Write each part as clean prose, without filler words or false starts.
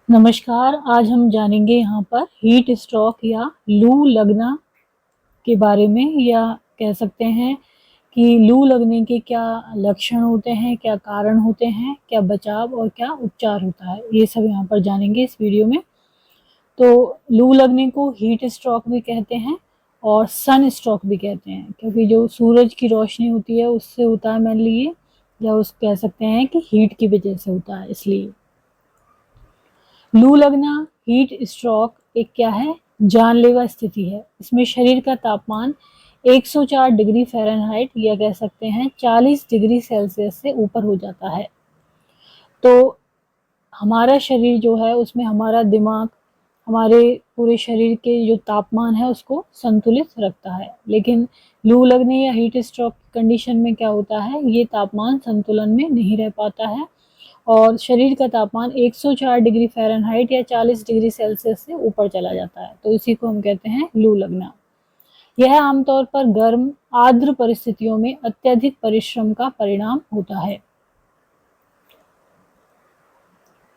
नमस्कार। आज हम जानेंगे यहाँ पर हीट स्ट्रोक या लू लगना के बारे में, या कह सकते हैं कि लू लगने के क्या लक्षण होते हैं, क्या कारण होते हैं, क्या बचाव और क्या उपचार होता है, ये सब यहाँ पर जानेंगे इस वीडियो में। तो लू लगने को हीट स्ट्रोक भी कहते हैं और सन स्ट्रोक भी कहते हैं, क्योंकि जो सूरज की रोशनी होती है उससे होता है मेनली ये, या उस कह सकते हैं कि हीट की वजह से होता है। इसलिए लू लगना, हीट स्ट्रोक एक क्या है, जानलेवा स्थिति है। इसमें शरीर का तापमान 104 डिग्री फ़ारेनहाइट या कह सकते हैं 40 डिग्री सेल्सियस से ऊपर हो जाता है। तो हमारा शरीर जो है उसमें हमारा दिमाग हमारे पूरे शरीर के जो तापमान है उसको संतुलित रखता है, लेकिन लू लगने या हीट स्ट्रोक कंडीशन में क्या होता है, ये तापमान संतुलन में नहीं रह पाता है और शरीर का तापमान 104 डिग्री फ़ारेनहाइट या 40 डिग्री सेल्सियस से ऊपर चला जाता है। तो इसी को हम कहते हैं लू लगना। यह आमतौर पर गर्म आर्द्र परिस्थितियों में अत्यधिक परिश्रम का परिणाम होता है।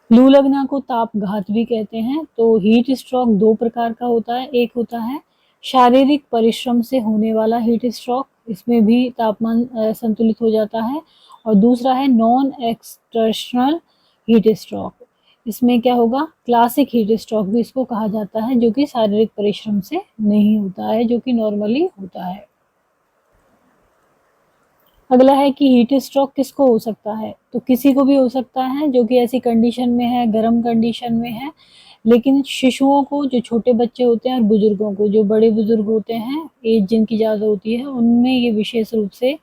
लू लगना को तापघात भी कहते हैं। तो हीट स्ट्रोक दो प्रकार का होता है। एक होता है शारीरिक परिश्रम से होने वाला हीट स्ट्रोक, इसमें भी तापमान संतुलित हो जाता है, और दूसरा है नॉन एक्सटर्नल हीट स्ट्रोक। इसमें क्या होगा, क्लासिक हीट स्ट्रोक भी इसको कहा जाता है, जो कि शारीरिक परिश्रम से नहीं होता है, जो कि नॉर्मली होता है। अगला है कि हीट स्ट्रोक किसको हो सकता है। तो किसी को भी हो सकता है जो कि ऐसी कंडीशन में है, गर्म कंडीशन में है, लेकिन शिशुओं को, जो छोटे बच्चे होते हैं, और बुजुर्गों को, जो बड़े बुजुर्ग होते हैं, एज जिनकी ज़्यादा होती है, उनमें ये विशेष रूप से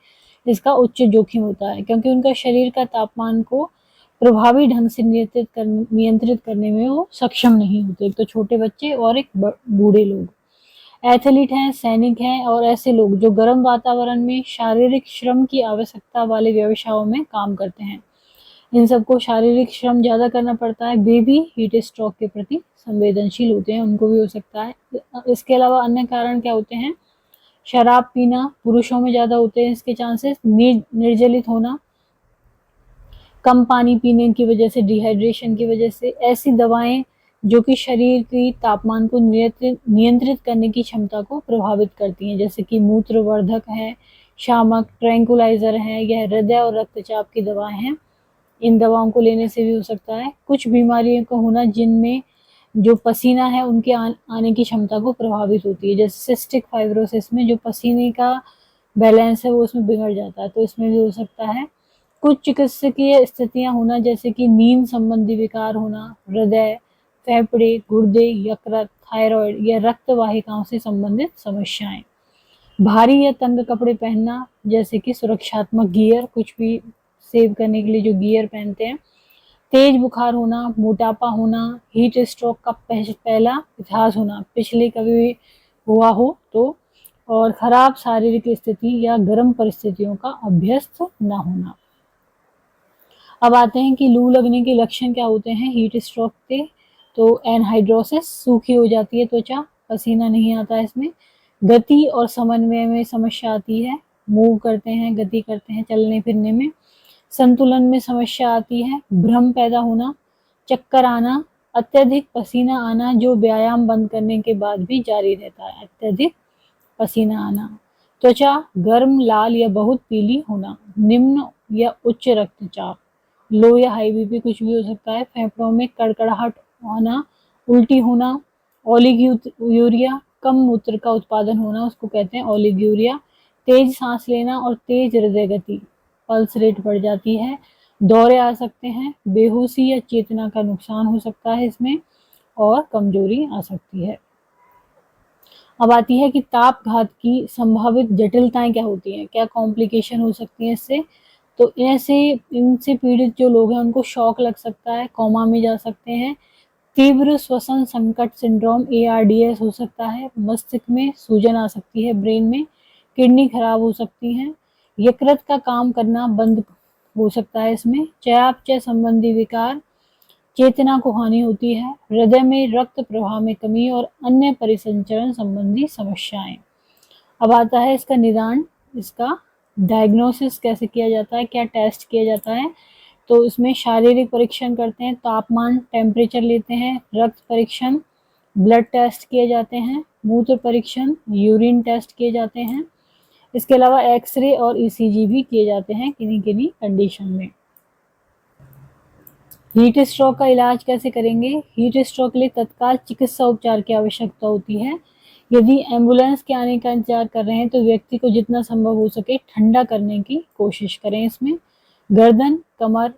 इसका उच्च जोखिम होता है, क्योंकि उनका शरीर का तापमान को प्रभावी ढंग से नियंत्रित करने में वो सक्षम नहीं होते। एक तो छोटे बच्चे और एक बूढ़े लोग, एथलीट हैं, सैनिक हैं, और ऐसे लोग जो गर्म वातावरण में शारीरिक श्रम की आवश्यकता वाले व्यवसायों में काम करते हैं। इन सबको शारीरिक श्रम ज़्यादा करना पड़ता है। वे भी हीट स्ट्रोक के प्रति संवेदनशील होते हैं, उनको भी हो सकता है। इसके अलावा अन्य कारण क्या होते हैं, शराब पीना, पुरुषों में ज़्यादा होते हैं इसके चांसेस। निर्जलित होना, कम पानी पीने की वजह से, डिहाइड्रेशन की वजह से। ऐसी दवाएं जो कि शरीर की तापमान को नियंत्रित करने की क्षमता को प्रभावित करती हैं, जैसे कि मूत्रवर्धक है, शामक, ट्रैंकुलाइजर है, यह हृदय और रक्तचाप की दवाएं हैं। इन दवाओं को लेने से भी हो सकता है। कुछ बीमारियों का होना जिनमें जो पसीना है उनके आने की क्षमता को प्रभावित होती है, जैसे सिस्टिक फाइब्रोसिस में जो पसीने का बैलेंस है वो उसमें बिगड़ जाता है, तो इसमें भी हो सकता है। कुछ चिकित्सकीय स्थितियां होना, जैसे कि नींद संबंधी विकार होना, हृदय, फेफड़े, गुर्दे, यकृत, थायराइड या रक्त वाहिकाओं से संबंधित समस्याएं। भारी या तंग कपड़े पहनना, जैसे कि सुरक्षात्मक गियर, कुछ भी सेव करने के लिए जो गियर पहनते हैं। तेज बुखार होना, मोटापा होना, हीट स्ट्रोक का पहला इतिहास होना, पिछले कभी हुआ हो तो, और खराब शारीरिक स्थिति या गर्म परिस्थितियों का अभ्यस्त न होना। अब आते हैं कि लू लगने के लक्षण क्या होते हैं हीट स्ट्रोक के। तो एनहाइड्रोसिस, सूखी हो जाती है त्वचा, पसीना नहीं आता इसमें। गति और समन्वय में समस्या आती है, मूव करते हैं, गति करते हैं चलने फिरने में। संतुलन में समस्या आती है, भ्रम पैदा होना, चक्कर आना, अत्यधिक पसीना आना जो व्यायाम बंद करने के बाद भी जारी रहता है, अत्यधिक पसीना आना। त्वचा गर्म, लाल या बहुत पीली होना, निम्न या उच्च रक्तचाप, लो या हाई बीपी, कुछ भी हो सकता है। फेफड़ों में कड़कड़ाहट आना, उल्टी होना, ओलिगोयूरिया, कम मूत्र का उत्पादन होना, उसको कहते हैं ओलिगोयूरिया। तेज सांस लेना और तेज हृदय गति, पल्स रेट बढ़ जाती है। दौरे आ सकते हैं, बेहोशी या चेतना का नुकसान हो सकता है इसमें, और कमजोरी आ सकती है। अब आती है कि तापघात की संभावित जटिलताएं क्या होती हैं, क्या कॉम्प्लिकेशन हो सकती है इससे। तो ऐसे इनसे पीड़ित जो लोग हैं उनको शॉक लग सकता है, कोमा में जा सकते हैं। तीव्र श्वसन संकट सिंड्रोम ARDS हो सकता है, मस्तिष्क में सूजन आ सकती है, ब्रेन में, किडनी खराब हो सकती है, यकृत का काम करना बंद हो सकता है इसमें, चयापचय संबंधी विकार, चेतना को हानि होती है, हृदय में रक्त प्रवाह में कमी और अन्य परिसंचरण संबंधी समस्याएं। अब आता है इसका निदान, इसका डायग्नोसिस कैसे किया जाता है, क्या टेस्ट किया जाता है। तो इसमें शारीरिक परीक्षण करते हैं, तापमान टेम्परेचर लेते हैं, रक्त परीक्षण, ब्लड टेस्ट किए जाते हैं, मूत्र परीक्षण, यूरिन टेस्ट किए जाते हैं। इसके अलावा एक्सरे और ईसीजी भी किए जाते हैं किन्हीं किन्हीं कंडीशन में। हीट स्ट्रोक का इलाज कैसे करेंगे? हीट स्ट्रोक के लिए तत्काल चिकित्सा उपचार की आवश्यकता होती है। यदि एम्बुलेंस के आने का इंतजार कर रहे हैं तो व्यक्ति को जितना संभव हो सके ठंडा करने की कोशिश करें। इसमें गर्दन, कमर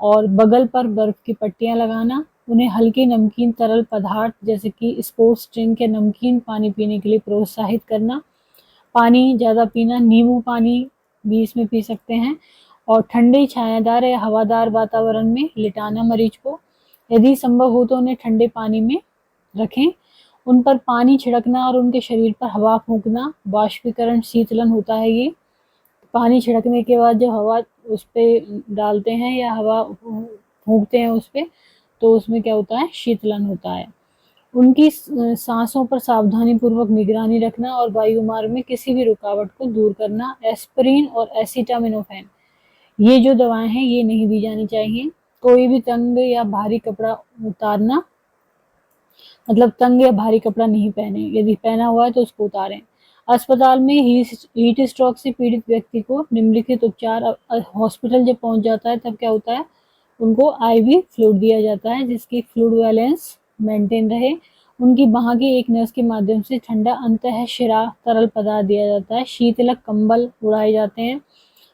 और बगल पर बर्फ की पट्टियां लगाना, उन्हें हल्के नमकीन तरल पदार्थ जैसे कि स्पोर्ट्स ड्रिंक या नमकीन पानी पीने के लिए प्रोत्साहित करना, पानी ज़्यादा पीना, नींबू पानी भी इसमें पी सकते हैं, और ठंडे छायादार या हवादार वातावरण में लिटाना मरीज को। यदि संभव हो तो उन्हें ठंडे पानी में रखें। उन पर पानी छिड़कना और उनके शरीर पर हवा फूंकना वाष्पीकरण शीतलन होता है। ये पानी छिड़कने के बाद जब हवा उस पर डालते हैं या हवा फूंकते हैं उस पर, तो उसमें क्या होता है? शीतलन होता है। उनकी सांसों पर सावधानी पूर्वक निगरानी रखना और वायुमार्ग में किसी भी रुकावट को दूर करना। एस्पिरिन और एसिटामिनोफेन, ये जो दवाएं हैं ये नहीं दी जानी चाहिए। कोई भी तंग या भारी कपड़ा उतारना, मतलब तंग या भारी कपड़ा नहीं पहने, यदि पहना हुआ है तो उसको उतारें। अस्पताल में हीट स्ट्रोक से पीड़ित व्यक्ति को निम्नलिखित उपचार, हॉस्पिटल जब पहुंच जाता है तब क्या होता है? उनको आईवी फ्लूइड दिया जाता है जिसकी फ्लूइड बैलेंस मेंटेन रहे। उनकी बाह की एक नस के माध्यम से ठंडा अंतःशिरा तरल पदार्थ दिया जाता है। शीतलक कंबल उड़ाए जाते हैं।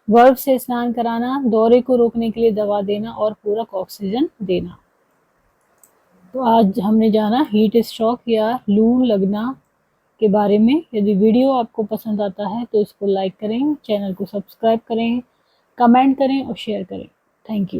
बर्फ से स्नान कराना, दौरे को रोकने के लिए दवा देना और पूरक ऑक्सीजन देना। तो आज हमने जाना हीट स्ट्रोक या लू लगना के बारे में। यदि वीडियो आपको पसंद आता है तो इसको लाइक करें, चैनल को सब्सक्राइब करें, कमेंट करें और शेयर करें। Thank you.